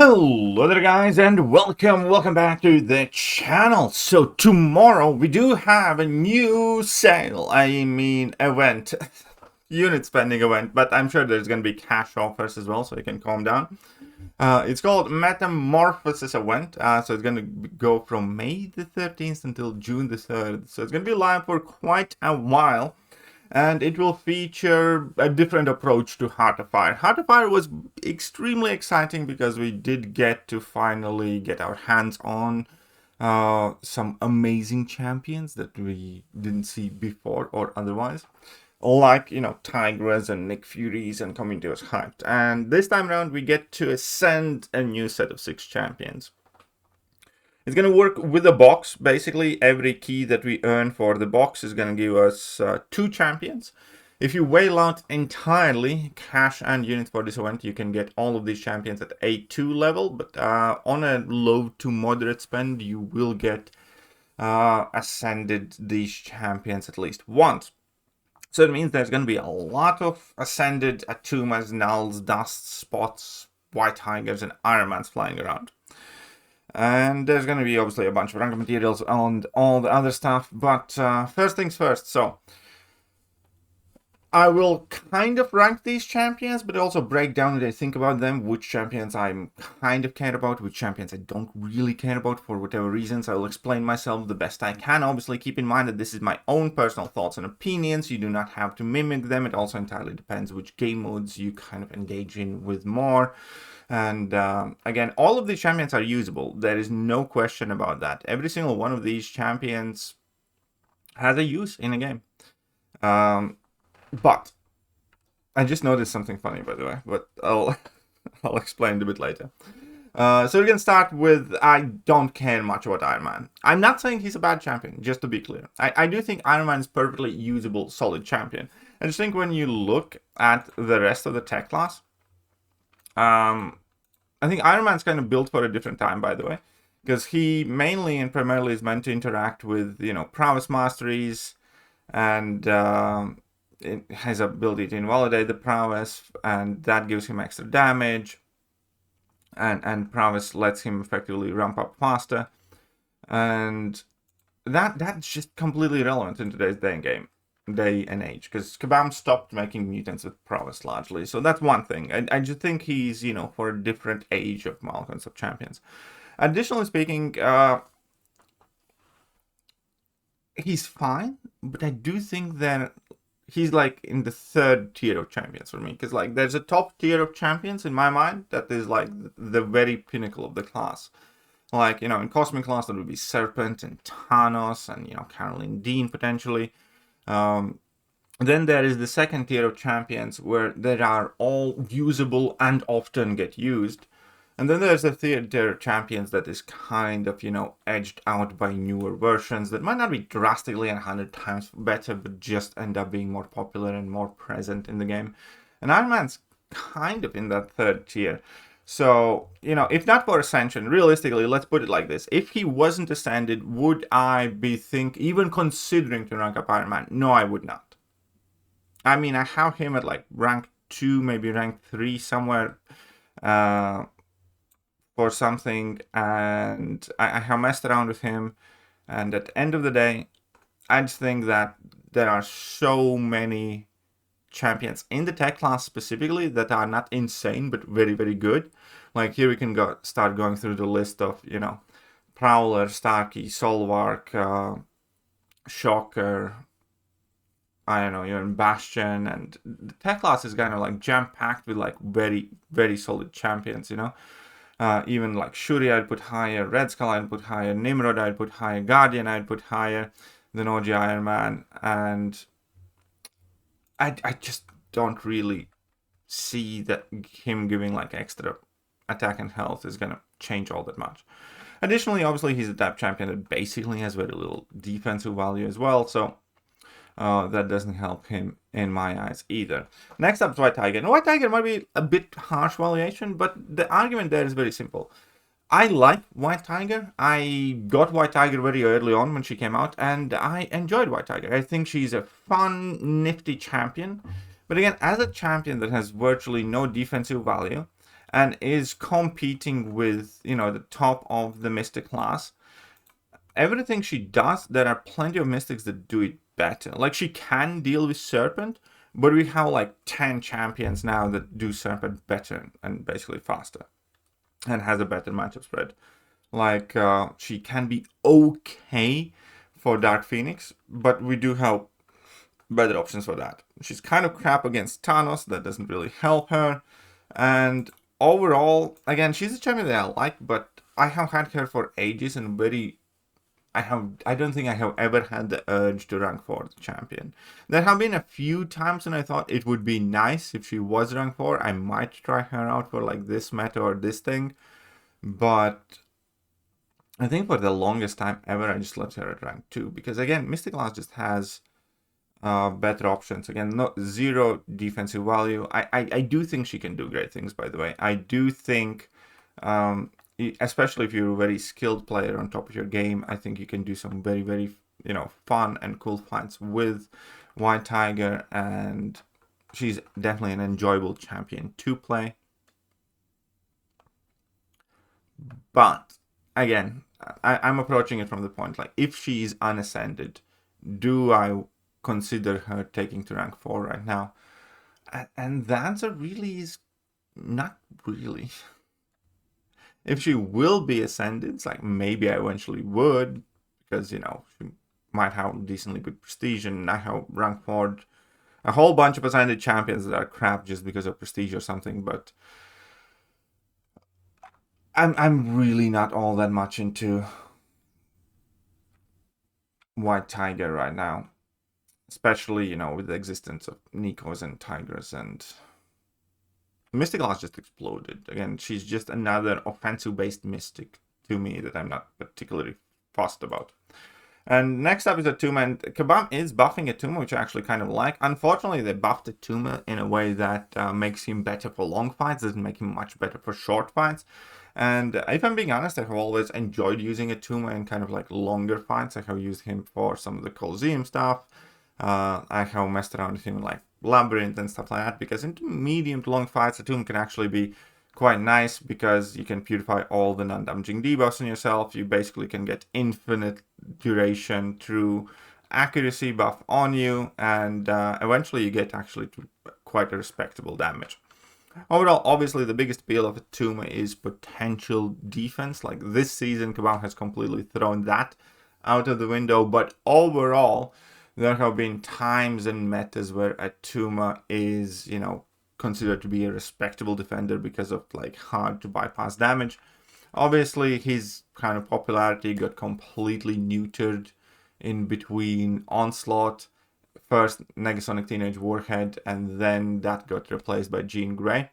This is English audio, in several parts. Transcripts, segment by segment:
Hello there guys, and welcome back to the channel. So tomorrow we do have a new sale, event, unit spending event, but I'm sure there's going to be cash offers as well, so you can calm down. It's called Metamorphosis event, so it's going to go from May the 13th until June the 3rd, so it's going to be live for quite a while. And it will feature a different approach to Heart of Fire. Heart of Fire was extremely exciting because we did get to finally get our hands on some amazing champions that we didn't see before or otherwise. Like, Tigress and Nick Furies and Community was hyped. And this time around, we get to ascend a new set of 6 champions. It's going to work with the box. Basically, every key that we earn for the box is going to give us 2 champions. If you whale out entirely cash and units for this event, you can get all of these champions at A2 level. But on a low to moderate spend, you will get ascended these champions at least once. So it means there's going to be a lot of ascended Attumas, Knulls, Dusts, Spots, White Tigers, and Ironmans flying around. And there's going to be obviously a bunch of rank materials and all the other stuff. But first things first. So I will kind of rank these champions, but also break down what I think about them, which champions I'm kind of care about, which champions I don't really care about for whatever reasons. I will explain myself the best I can. Obviously, keep in mind that this is my own personal thoughts and opinions. You do not have to mimic them. It also entirely depends which game modes you kind of engage in with more. And again, all of these champions are usable. There is no question about that. Every single one of these champions has a use in a game. But I just noticed something funny, by the way, but I'll explain it a bit later. So we're going to start with, I don't care much about Iron Man. I'm not saying he's a bad champion, just to be clear. I do think Iron Man is perfectly usable, solid champion. I just think when you look at the rest of the tech class, I think Iron Man's kind of built for a different time, by the way, because he mainly and primarily is meant to interact with, prowess masteries, and it has ability to invalidate the prowess, and that gives him extra damage, and prowess lets him effectively ramp up faster, and that's just completely irrelevant in today's day and age, because Kabam stopped making mutants with prowess largely. So that's one thing. I just think he's, for a different age of Malcolms of champions. Additionally speaking, he's fine, but I do think that he's like in the 3rd tier of champions for me, because like there's a top tier of champions in my mind that is like the very pinnacle of the class. Like, in Cosmic class, that would be Serpent and Thanos and, Caroline Dean potentially. Then there is the 2nd tier of champions where they are all usable and often get used. And then there's the 3rd tier of champions that is kind of, edged out by newer versions that might not be drastically 100 times better, but just end up being more popular and more present in the game. And Iron Man's kind of in that 3rd tier. So, if not for Ascension, realistically, let's put it like this. If he wasn't Ascended, would I even considering to rank up Iron Man? No, I would not. I mean, I have him at like rank 2, maybe rank 3 somewhere for something. And I have messed around with him. And at the end of the day, I just think that there are so many champions in the tech class specifically that are not insane but very, very good. Like here we can start going through the list of Prowler, Starkey, Solvark, Shocker, I don't know, even Bastion, and the tech class is kind of like jam-packed with like very, very solid champions. Even like Shuri I'd put higher, Red Skull I'd put higher, Nimrod I'd put higher, Guardian I'd put higher than OG Iron Man, and I just don't really see that him giving like extra attack and health is going to change all that much. Additionally, obviously, he's a type champion that basically has very little defensive value as well, so that doesn't help him in my eyes either. Next up is White Tiger. And White Tiger might be a bit harsh valuation, but the argument there is very simple. I like White Tiger. I got White Tiger very early on when she came out, and I enjoyed White Tiger. I think she's a fun, nifty champion. But again, as a champion that has virtually no defensive value, and is competing with, you know, the top of the Mystic class. Everything she does, there are plenty of Mystics that do it better. Like, she can deal with Serpent, but we have like 10 champions now that do Serpent better and basically faster and has a better matchup spread. Like, she can be okay for Dark Phoenix, but we do have better options for that. She's kind of crap against Thanos, that doesn't really help her. And overall, again, she's a champion that I like, but I have had her for ages and I don't think I have ever had the urge to rank 4 the champion. There have been a few times when I thought it would be nice if she was rank 4. I might try her out for like this meta or this thing. But I think for the longest time ever, I just left her at rank 2. Because again, Mystic Class just has better options. Again, zero defensive value. I do think she can do great things, by the way. I do think... especially if you're a very skilled player on top of your game, I think you can do some very, very, you know, fun and cool fights with White Tiger, and she's definitely an enjoyable champion to play. But again, I'm approaching it from the point, like, if she's unascended, do I consider her taking to rank 4 right now? And the answer really is not really. If she will be ascended, it's like maybe I eventually would, because, you know, she might have decently good prestige, and I have rank 4 a whole bunch of ascended champions that are crap just because of prestige or something, but I'm really not all that much into White Tiger right now. Especially, you know, with the existence of Nikos and Tigers, and Mystic Class just exploded. Again, she's just another offensive-based Mystic to me that I'm not particularly fussed about. And next up is Attuma, and Kabam is buffing Attuma, which I actually kind of like. Unfortunately, they buffed Attuma in a way that makes him better for long fights, doesn't make him much better for short fights. And if I'm being honest, I have always enjoyed using Attuma in kind of like longer fights. I have used him for some of the Coliseum stuff. I have messed around with him in like Labyrinth and stuff like that, because into medium to long fights, Attuma can actually be quite nice, because you can purify all the non-damaging debuffs on yourself. You basically can get infinite duration through accuracy buff on you, and eventually you get actually to quite a respectable damage. Overall, obviously, the biggest appeal of Attuma is potential defense. Like, this season, Kabam has completely thrown that out of the window, but overall, there have been times and metas where Attuma is, you know, considered to be a respectable defender because of like hard to bypass damage. Obviously, his kind of popularity got completely neutered in between Onslaught, first Negasonic Teenage Warhead, and then that got replaced by Jean Grey.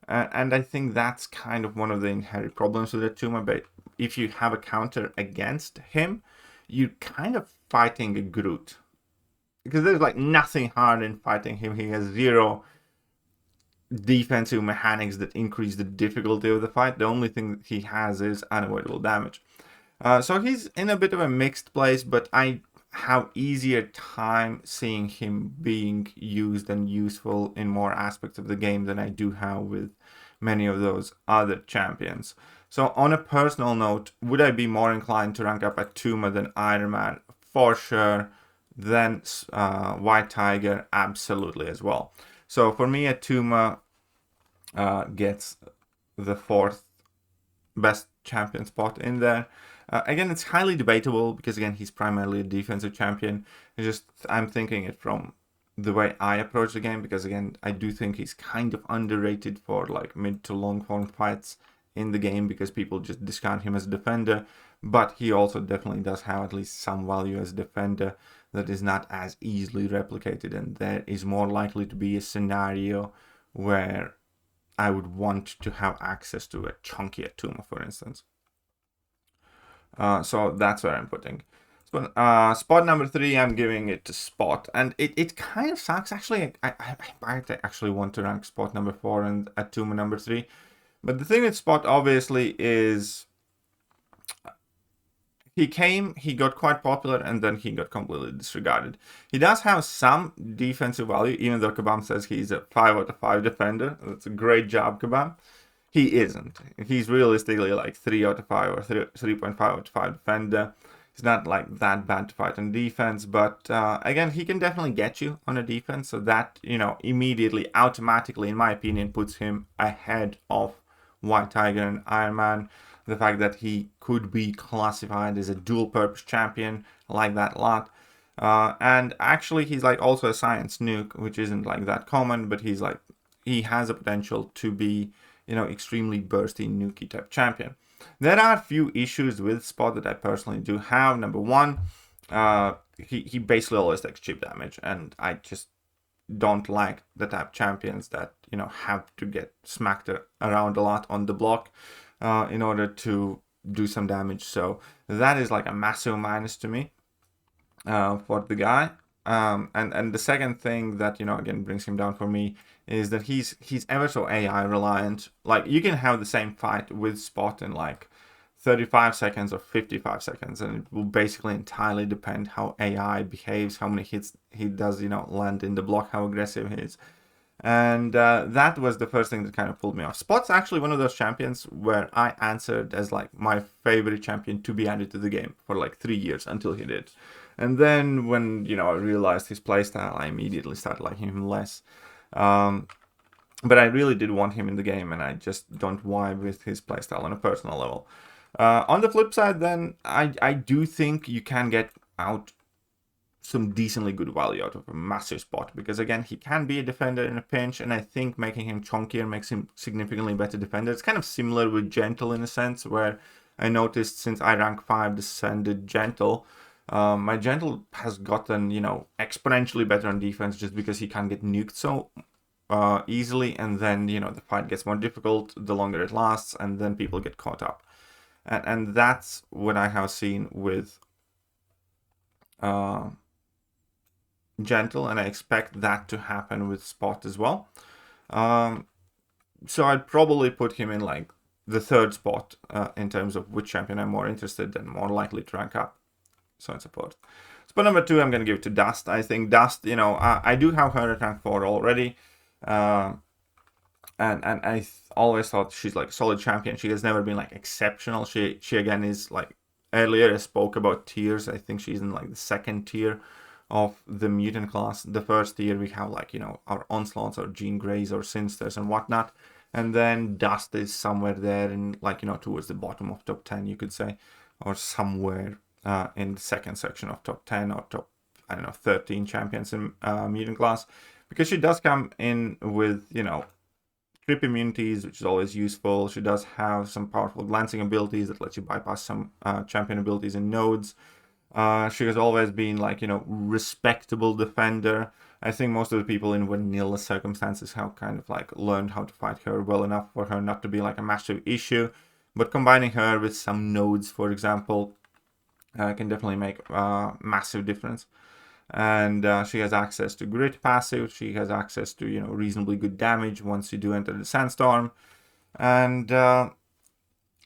And I think that's kind of one of the inherent problems with Attuma. But if you have a counter against him, you're kind of fighting a Groot. Because there's like nothing hard in fighting him. He has zero defensive mechanics that increase the difficulty of the fight. The only thing that he has is unavoidable damage. So he's in a bit of a mixed place, but I have easier time seeing him being used and useful in more aspects of the game than I do have with many of those other champions. So on a personal note, would I be more inclined to rank up Attuma than Iron Man? For sure. Then White Tiger, absolutely as well. So for me, Attuma gets the 4th best champion spot in there. Again, it's highly debatable, because again, he's primarily a defensive champion. It's just, I'm thinking it from the way I approach the game, because again, I do think he's kind of underrated for like mid to long form fights in the game, because people just discount him as a defender. But he also definitely does have at least some value as a defender that is not as easily replicated, and there is more likely to be a scenario where I would want to have access to a chunky Attuma, for instance. So that's where I'm putting. Spot number 3, I'm giving it to Spot, and it kind of sucks. Actually, I actually want to rank Spot number 4 and Attuma number 3. But the thing with Spot, obviously, is he got quite popular, and then he got completely disregarded. He does have some defensive value, even though Kabam says he's a 5 out of 5 defender. That's a great job, Kabam. he isn't. He's realistically like 3 out of 5 or 3.5 out of 5 defender. He's not like that bad to fight on defense, but again, he can definitely get you on a defense. So that, immediately, automatically, in my opinion, puts him ahead of White Tiger and Iron Man. The fact that he could be classified as a dual-purpose champion, I like that a lot. And actually, he's like also a science nuke, which isn't like that common, but he has a potential to be, extremely bursty nukey type champion. There are a few issues with Spot that I personally do have. Number one, he basically always takes chip damage, and I just don't like the type champions that have to get smacked around a lot on the block in order to do some damage. So that is like a massive minus to me for the guy. And the second thing that again brings him down for me is that he's ever so AI reliant. Like, you can have the same fight with Spot in like 35 seconds or 55 seconds, and it will basically entirely depend how AI behaves, how many hits he does land in the block, how aggressive he is. And that was the first thing that kind of pulled me off. Spot's actually one of those champions where I answered as like my favorite champion to be added to the game for like 3 years until he did. And then when I realized his playstyle, I immediately started liking him less. But I really did want him in the game, and I just don't vibe with his playstyle on a personal level. On the flip side, then, I do think you can get out some decently good value out of a massive Spot, because again, he can be a defender in a pinch, and I think making him chunkier makes him significantly better defender. It's kind of similar with Gentle in a sense, where I noticed since I rank 5 descended Gentle, my Gentle has gotten, exponentially better on defense just because he can't get nuked so easily, and then, the fight gets more difficult the longer it lasts, and then people get caught up. And that's what I have seen with Gentle, and I expect that to happen with Spot as well. So I'd probably put him in like the third spot in terms of which champion I'm more interested and more likely to rank up, so on and so forth. Spot number 2, I'm going to give it to Dust. I think Dust, I do have her at rank 4 already. And I always thought she's like a solid champion. She has never been like exceptional. She again is like, earlier I spoke about tiers. I think she's in like the second tier of the mutant class. The first tier we have like, our Onslaughts, our Jean Greys, our Sinsters and whatnot. And then Dust is somewhere there in like, towards the bottom of top 10, you could say, or somewhere in the second section of top 10 or top, 13 champions in mutant class. Because she does come in with, trip immunities, which is always useful. She does have some powerful glancing abilities that let you bypass some champion abilities and nodes. She has always been like, respectable defender. I think most of the people in vanilla circumstances have kind of like learned how to fight her well enough for her not to be like a massive issue. But combining her with some nodes, for example, can definitely make a massive difference. And she has access to grit passive. She has access to reasonably good damage once you do enter the sandstorm. And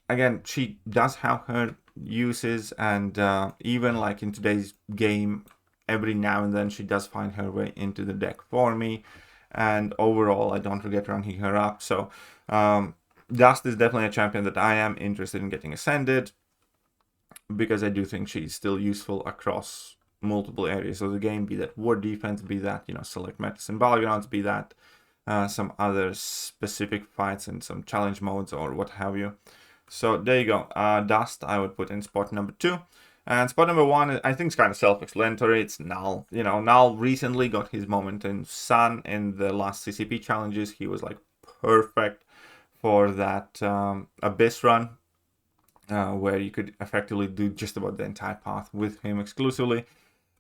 again, she does have her uses, and even like in today's game, every now and then she does find her way into the deck for me. And overall, I don't regret ranking her up. So Dust is definitely a champion that I am interested in getting ascended, because I do think she's still useful across multiple areas of the game, be that war defense, be that select metas and battlegrounds, be that some other specific fights and some challenge modes or what have you. So there you go. Dust I would put in spot number 2, and spot number 1 I think is kind of self-explanatory. It's Knull. Knull recently got his moment in Sun in the last CCP challenges. He was like perfect for that Abyss run, where you could effectively do just about the entire path with him exclusively.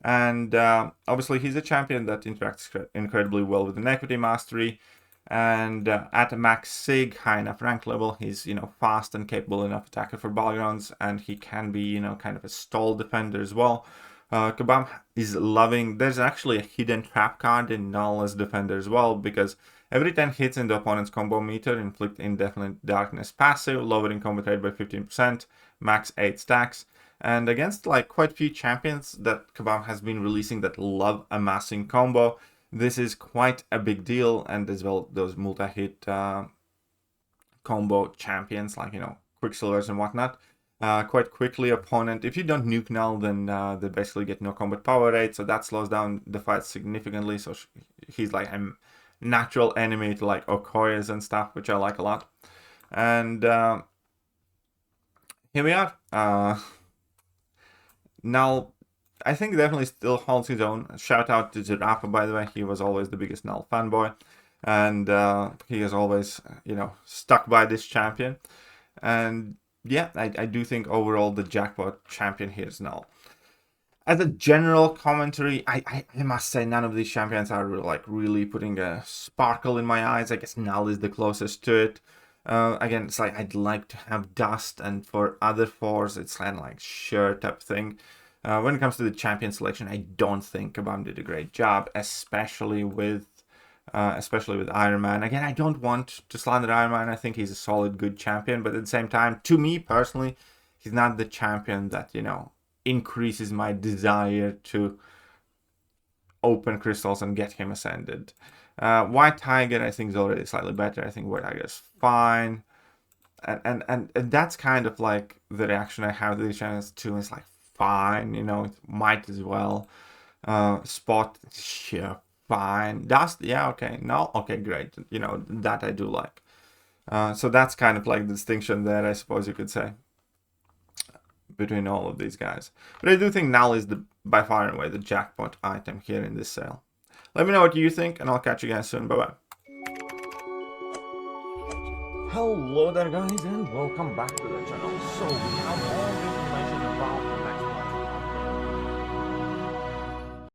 And obviously he's a champion that interacts incredibly well with the Equity Mastery, and at a max Sig, high enough rank level, he's fast and capable enough attacker for battlegrounds, and he can be kind of a stall defender as well. Kabam is loving. There's actually a hidden trap card in Knull as defender as well, because every 10 hits in the opponent's combo meter inflict indefinite darkness passive, lowering combat rate by 15%, max 8 stacks. And against like quite a few champions that Kabam has been releasing that love amassing combo, this is quite a big deal. And as well, those multi-hit combo champions, like, Quicksilvers and whatnot. Quite quickly, opponent, if you don't nuke Knull, then they basically get no combat power rate, so that slows down the fight significantly. So he's like a natural enemy to like Okoyas and stuff, which I like a lot. And here we are. Knull, I think, definitely still holds his own. Shout out to Zerafa, by the way. He was always the biggest Knull fanboy, and he has always, stuck by this champion. And yeah, I do think overall the jackpot champion here is Knull. As a general commentary, I must say none of these champions are like really putting a sparkle in my eyes. I guess Knull is the closest to it. Again, it's like I'd like to have Dust, and for other fours, it's kind of like sure type thing. When it comes to the champion selection, I don't think Kabam did a great job, especially with Iron Man. Again, I don't want to slander Iron Man. I think he's a solid, good champion, but at the same time, to me personally, he's not the champion that, increases my desire to open crystals and get him ascended. White Tiger, I think, is already slightly better. I think White Tiger is fine. And that's kind of like the reaction I have to these channels too. It's like, fine, it might as well. Spot, sure, fine. Dust, yeah, okay. No, okay, great. That I do like. So that's kind of like the distinction there, I suppose you could say, between all of these guys. But I do think Knull is by far and away the jackpot item here in this sale. Let me know what you think, and I'll catch you guys soon. Bye-bye. Hello there, guys, and welcome back to the channel. So we have already